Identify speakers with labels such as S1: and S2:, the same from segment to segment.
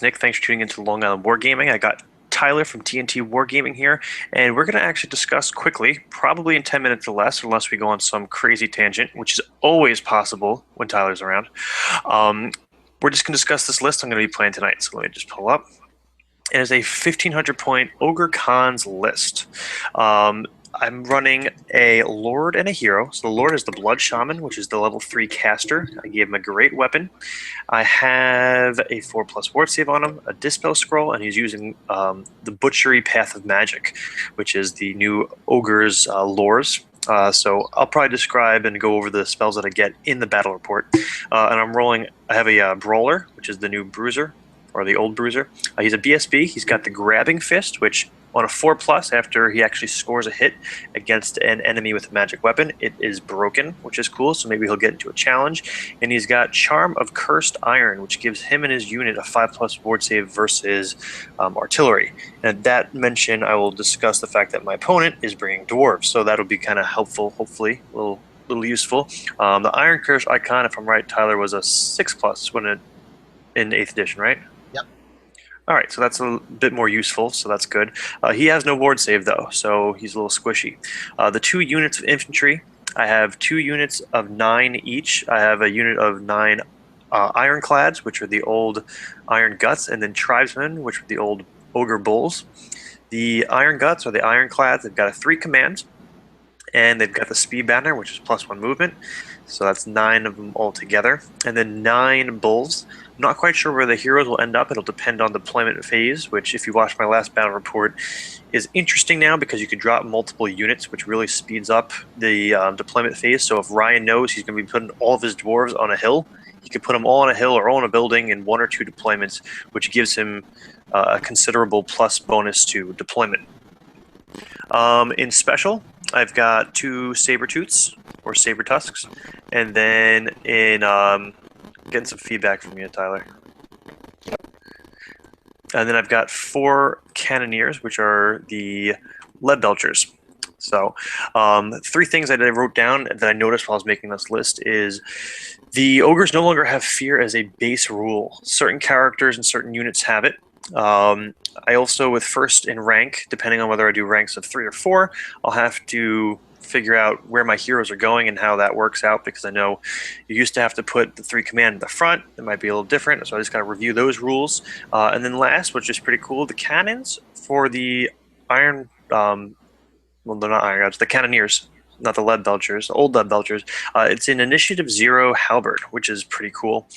S1: Nick. Thanks for tuning into Long Island Wargaming. I got Tyler from TNT Wargaming here, and we're going to actually discuss quickly, probably in 10 minutes or less, unless we go on some crazy tangent, which is always possible when Tyler's around. We're just going to discuss this list I'm going to be playing tonight. So let me just pull up. It is a 1,500 point Ogre Cons list. I'm running a Lord and a Hero. So the Lord is the Blood Shaman, which is the level 3 caster. I gave him a great weapon. I have a 4+ ward save on him, a Dispel Scroll, and he's using the Butchery Path of Magic, which is the new Ogre's lores. So I'll probably describe and go over the spells that I get in the battle report. And I'm rolling, I have a Brawler, which is the new Bruiser, or the old Bruiser. He's a BSB. He's got the Grabbing Fist, which on a 4+, after he actually scores a hit against an enemy with a magic weapon, it is broken, which is cool, so maybe he'll get into a challenge. And he's got Charm of Cursed Iron, which gives him and his unit a 5+ ward save versus artillery. And that mention, I will discuss the fact that my opponent is bringing dwarves, so that'll be kind of helpful, hopefully, a little useful. The Iron Curse icon, if I'm right, Tyler, was a 6+ when it in 8th edition, right? All right, so that's a bit more useful, so that's good. He has no ward save, though, so he's a little squishy. The 2 units of infantry, I have 2 units of 9 each. I have a unit of 9 Ironclads, which are the old Iron Guts, and then Tribesmen, which are the old Ogre Bulls. The Iron Guts, or the Ironclads, they've got a 3 command, and they've got the Speed Banner, which is +1 movement. So that's 9 of them all together. And then 9 Bulls. I'm not quite sure where the heroes will end up. It'll depend on deployment phase, which, if you watch my last battle report, is interesting now because you can drop multiple units, which really speeds up the deployment phase. So if Ryan knows he's going to be putting all of his dwarves on a hill, he can put them all on a hill or all in a building in 1 or 2 deployments, which gives him a considerable plus bonus to deployment. In special, I've got 2 Sabertooths, or Saber Tusks, and then in getting some feedback from you, Tyler. And then I've got 4 Cannoneers, which are the Lead Belchers. So 3 things that I wrote down that I noticed while I was making this list is the Ogres no longer have fear as a base rule. Certain characters and certain units have it. I also, with first in rank, depending on whether I do ranks of 3 or 4, I'll have to figure out where my heroes are going and how that works out, because I know you used to have to put the 3 command in the front. It might be a little different, so I just got to review those rules. And then last, which is pretty cool, the cannons for the iron, well, they're not iron guns, the cannoneers, not the lead belchers, the old lead belchers. It's an initiative 0 halberd, which is pretty cool.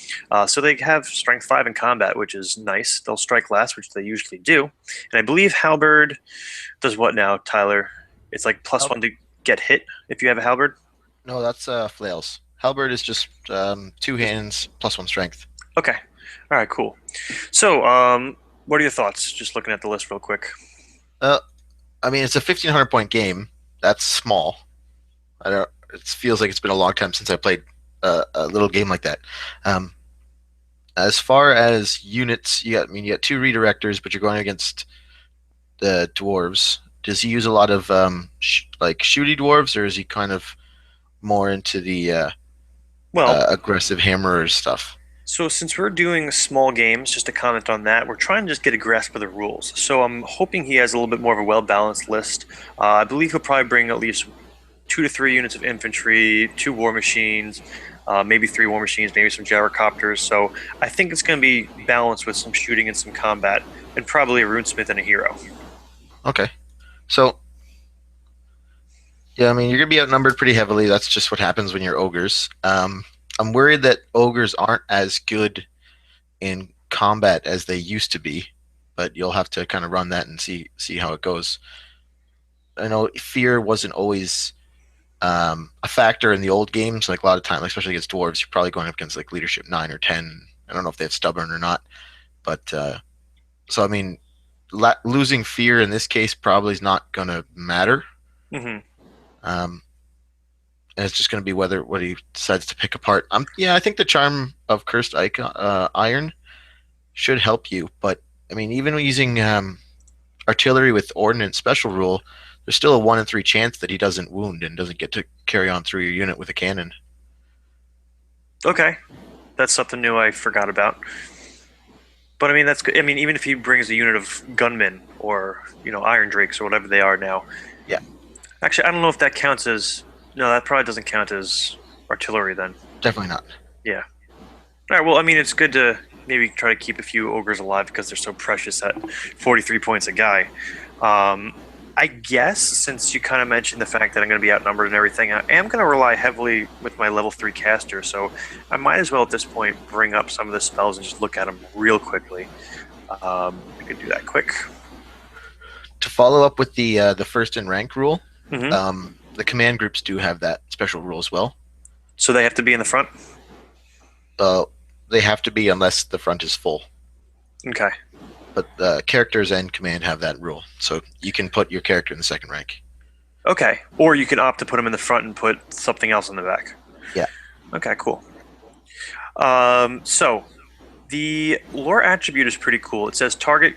S1: So they have strength 5 in combat, which is nice. They'll strike last, which they usually do. And I believe halberd does what now, Tyler? It's like +1 to get hit if you have a halberd?
S2: No, that's flails. Halberd is just 2 hands +1 strength.
S1: Okay. All right, cool. So, what are your thoughts? Just looking at the list real quick.
S2: I mean, it's a 1,500 point game. That's small. It feels like it's been a long time since I played a little game like that. As far as units, you got 2 redirectors, but you're going against the dwarves. Does he use a lot of like shooty dwarves, or is he kind of more into the aggressive hammerers stuff?
S1: So since we're doing small games, just to comment on that, we're trying to just get a grasp of the rules. So I'm hoping he has a little bit more of a well-balanced list. I believe he'll probably bring at least 2 to 3 units of infantry, 2 war machines, maybe 3 war machines, maybe some gyrocopters. So I think it's going to be balanced with some shooting and some combat, and probably a runesmith and a hero.
S2: Okay. So, yeah, I mean, you're going to be outnumbered pretty heavily. That's just what happens when you're ogres. I'm worried that ogres aren't as good in combat as they used to be, but you'll have to kind of run that and see how it goes. I know fear wasn't always a factor in the old games. Like a lot of time, especially against dwarves, you're probably going up against like leadership 9 or 10. I don't know if they have stubborn or not, but so I mean, losing fear in this case probably is not going to matter.
S1: Mm-hmm.
S2: And it's just going to be what he decides to pick apart. I think the Charm of Cursed Iron should help you, but I mean, even using artillery with ordnance special rule, there's still a 1 in 3 chance that he doesn't wound and doesn't get to carry on through your unit with a cannon.
S1: Okay, that's something new I forgot about. But I mean, that's good. I mean, even if he brings a unit of gunmen or Iron Drakes or whatever they are now.
S2: Yeah,
S1: Actually, I don't know if that counts as. No, that probably doesn't count as artillery then.
S2: definitely not.
S1: Yeah. All right. Well, I mean, it's good to maybe try to keep a few ogres alive because they're so precious at 43 points a guy. Um, I guess since you kind of mentioned the fact that I'm going to be outnumbered and everything, I am going to rely heavily with my level 3 caster. So I might as well at this point bring up some of the spells and just look at them real quickly. I could do that quick.
S2: To follow up with the first in rank rule,
S1: Hmm.
S2: the command groups do have that special rule as well.
S1: So they have to be in the front.
S2: Uh, they have to be unless the front is full.
S1: Okay.
S2: But characters and command have that rule, so you can put your character in the second rank.
S1: Okay. Or you can opt to put them in the front and put something else in the back.
S2: Yeah.
S1: Okay. Cool. So the lore attribute is pretty cool. It says target.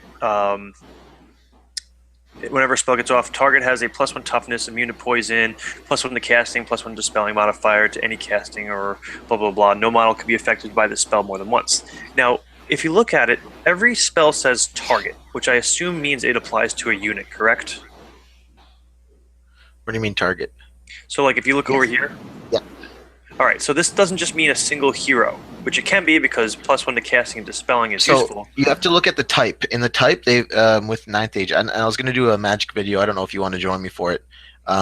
S1: Whenever a spell gets off, target has a +1 toughness, immune to poison, +1 to casting, +1 dispelling modifier to any casting, or blah blah blah. No model can be affected by this spell more than once. Now, if you look at it, every spell says target, which I assume means it applies to a unit, correct?
S2: What do you mean target?
S1: So, like, if you look over
S2: Yes.
S1: here,
S2: Yeah.
S1: all right. So this doesn't just mean a single hero, which it can be because +1 to casting and dispelling is
S2: So
S1: useful.
S2: you have to look at the type. In the type, they with ninth age, and I was going to do a magic video. I don't know if you want to join me for it.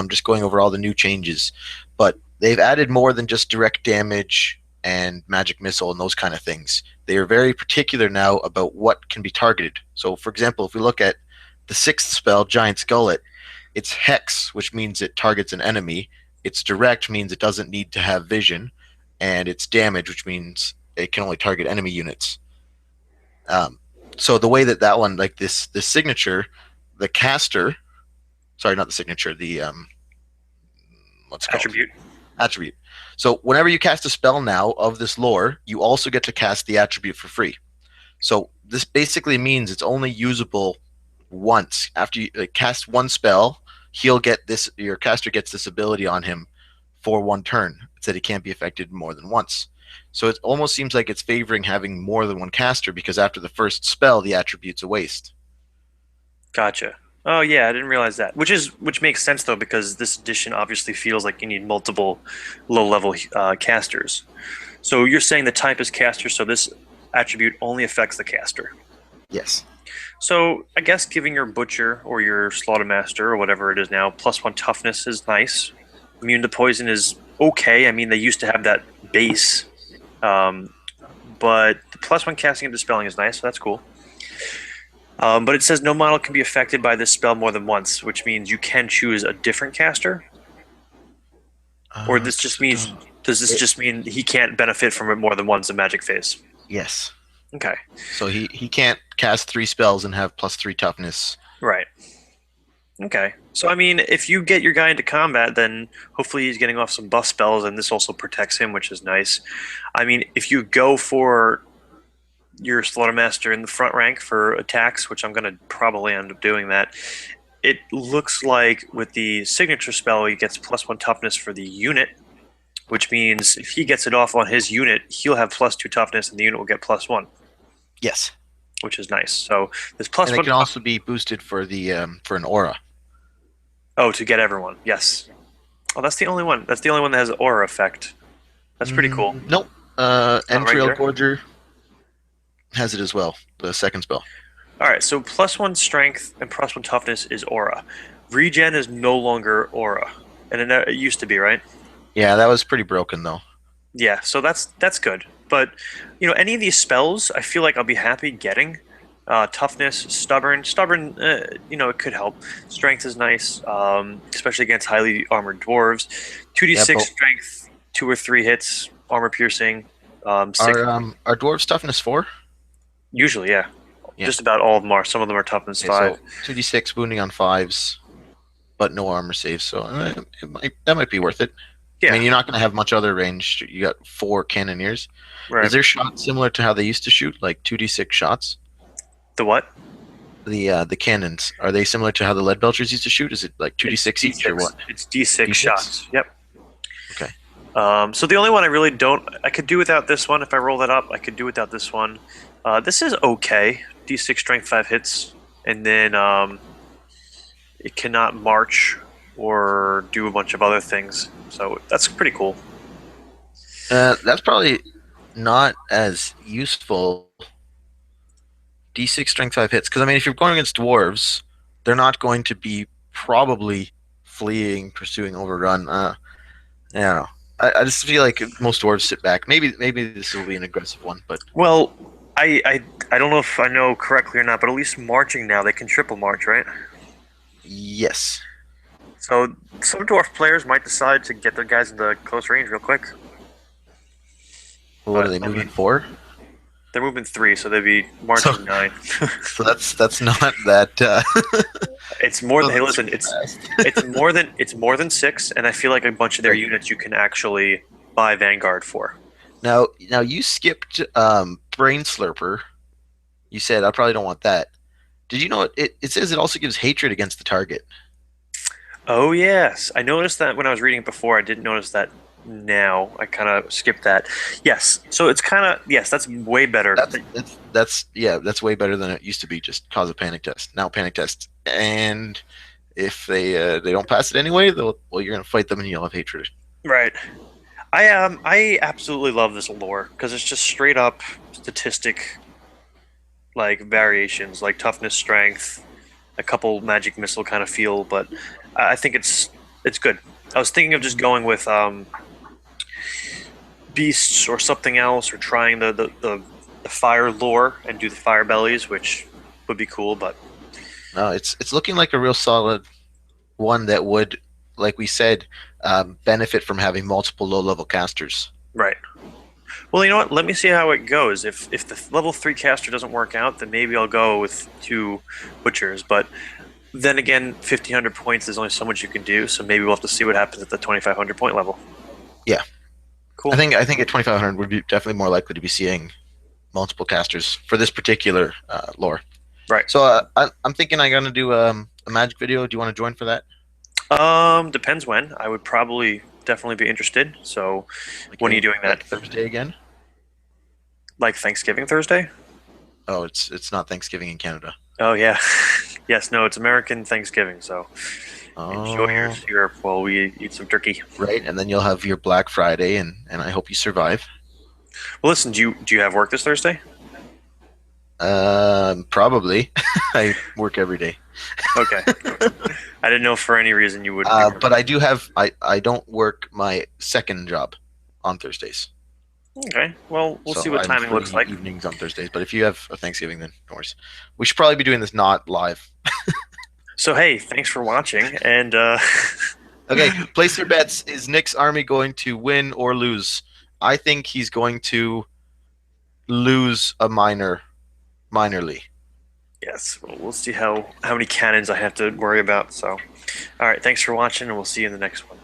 S2: Just going over all the new changes, but they've added more than just direct damage and magic missile and those kind of things. They are very particular now about what can be targeted. So, for example, if we look at the sixth spell, Giant Skullet, it's hex, which means it targets an enemy. It's direct means it doesn't need to have vision, and it's damage, which means it can only target enemy units. Um, so the way that one, like this signature, the caster, sorry, not the signature, the what's it called,
S1: Attribute.
S2: attribute. So whenever you cast a spell now of this lore, you also get to cast the attribute for free. So this basically means it's only usable once. After you cast one spell, he'll get this. Your caster gets this ability on him for one turn. It said he can't be affected more than once. So it almost seems like it's favoring having more than one caster because after the first spell, the attribute's a waste.
S1: Gotcha. Oh yeah, I didn't realize that. Which makes sense though because this edition obviously feels like you need multiple low-level casters. So you're saying the type is caster, so this attribute only affects the caster.
S2: Yes.
S1: So I guess giving your butcher or your slaughtermaster or whatever it is now +1 toughness is nice. Immune to poison is okay. I mean they used to have that base, um, but the +1 casting and dispelling is nice. So that's cool. But it says no model can be affected by this spell more than once, which means you can choose a different caster. Or this just means does this
S2: it,
S1: just mean he can't benefit from it more than once in magic phase?
S2: yes.
S1: Okay,
S2: So he can't cast 3 spells and have +3 toughness.
S1: right. Okay, so I mean, if you get your guy into combat, then hopefully he's getting off some buff spells, and this also protects him, which is nice. I mean, if you go for your Slaughtermaster in the front rank for attacks, which I'm going to probably end up doing that, it looks like with the signature spell, he gets +1 toughness for the unit, which means if he gets it off on his unit, he'll have +2 toughness, and the unit will get +1,
S2: Yes.
S1: which is nice. So this
S2: And it
S1: +1
S2: can also be boosted for an aura.
S1: oh, to get everyone, yes. Oh, that's the only one. That's the only one that has aura effect. That's pretty cool.
S2: Nope.
S1: It's not
S2: Entrail
S1: regular.
S2: Gorger has it as well. The second spell.
S1: All right, so +1 strength and +1 toughness is aura. Regen is no longer aura, and it used to be, right?
S2: Yeah, that was pretty broken though.
S1: Yeah, so that's good. But any of these spells, I feel like I'll be happy getting. Toughness, stubborn. It could help. Strength is nice, especially against highly armored dwarves. 2d6
S2: Yeah,
S1: strength, 2 or 3 hits, armor piercing. Six,
S2: our dwarves toughness 4.
S1: usually, yeah.
S2: Yeah.
S1: Just about all of them are. Some of them are toughness
S2: Okay,
S1: 5.
S2: so 2d6 wounding on 5s, but no armor saves. So that might be worth it.
S1: Yeah,
S2: I mean, you're not going to have much other range. You got 4 cannoneers.
S1: right.
S2: Is their shot similar to how they used to shoot, like 2d6 shots?
S1: The what?
S2: The cannons, are they similar to how the lead belchers used to shoot? Is it like 2d6 each or what?
S1: It's D6
S2: D6?
S1: shots. Yep.
S2: Okay.
S1: So the only one I really don't, I could do without this one. If I roll that up, I could do without this one. This is okay. D6 strength 5 hits, and then it cannot march or do a bunch of other things. So that's pretty cool.
S2: That's probably not as useful. D6 strength 5 hits. Because, I mean, if you're going against dwarves, they're not going to be probably fleeing, pursuing, overrun. I don't know. I just feel like most dwarves sit back. Maybe this will be an aggressive one, but
S1: Well, I don't know if I know correctly or not, but at least marching now they can triple march, right?
S2: yes.
S1: So some dwarf players might decide to get their guys into close range real quick.
S2: Well, what are
S1: But
S2: they
S1: I
S2: moving
S1: mean,
S2: for?
S1: they're moving 3, so they'd be
S2: So,
S1: marching 9.
S2: so that's not that.
S1: It's more. Hey,
S2: Doesn't
S1: listen,
S2: seem fast.
S1: it's more than 6, and I feel like a bunch of their
S2: Right.
S1: units you can actually buy Vanguard for.
S2: Now you skipped Brain Slurper. You said I probably don't want that. Did you know it says it also gives hatred against the target?
S1: Oh yes, I noticed that when I was reading it before. I didn't notice that now. I kind of skipped that. Yes, so it's kind of yes, that's way better.
S2: That's yeah, that's way better than it used to be. Just cause a panic test. Now panic test, and if they don't pass it anyway, well you're gonna fight them and you'll have hatred.
S1: Right. I absolutely love this lore because it's just straight up statistic like variations, like toughness, strength, a couple magic missile kind of feel, but I think it's good. I was thinking of just going with beasts or something else, or trying the fire lore and do the fire bellies, which would be cool. But
S2: No, it's looking like a real solid one that would, like we said, benefit from having multiple low level casters.
S1: right. Well, you know what? Let me see how it goes. If the level 3 caster doesn't work out, then maybe I'll go with 2 butchers. But then again, 1,500 points. There's only so much you can do. So maybe we'll have to see what happens at the 2,500 point level.
S2: Yeah,
S1: Cool.
S2: I think at 2,500 would be definitely more likely to be seeing multiple casters for this particular lore.
S1: Right.
S2: So I'm thinking I'm gonna do a magic video. Do you want to join for that?
S1: Depends when. I would probably definitely be interested. So when are you doing that?
S2: Like Thursday again?
S1: Like Thanksgiving Thursday?
S2: Oh, it's not Thanksgiving in Canada.
S1: Oh yeah. Yes, no, it's American Thanksgiving, so enjoy
S2: Oh,
S1: yours here while we eat some turkey.
S2: right. And then you'll have your Black Friday, and I hope you survive.
S1: Well, listen, do you have work this Thursday?
S2: Probably. I work every day.
S1: Okay. I didn't know for any reason you wouldn't be
S2: But
S1: working.
S2: I do have I don't work my second job on Thursdays.
S1: Okay. Well, we'll see
S2: So
S1: what
S2: I'm
S1: timing
S2: free
S1: looks like.
S2: evenings on Thursdays. But if you have a Thanksgiving, then no worries. We should probably be doing this not live.
S1: So hey, thanks for watching, and
S2: Okay, place your bets. Is Nick's army going to win or lose? I think he's going to lose a minorly.
S1: yes, we'll see how many cannons I have to worry about. So, all right, thanks for watching, and we'll see you in the next one.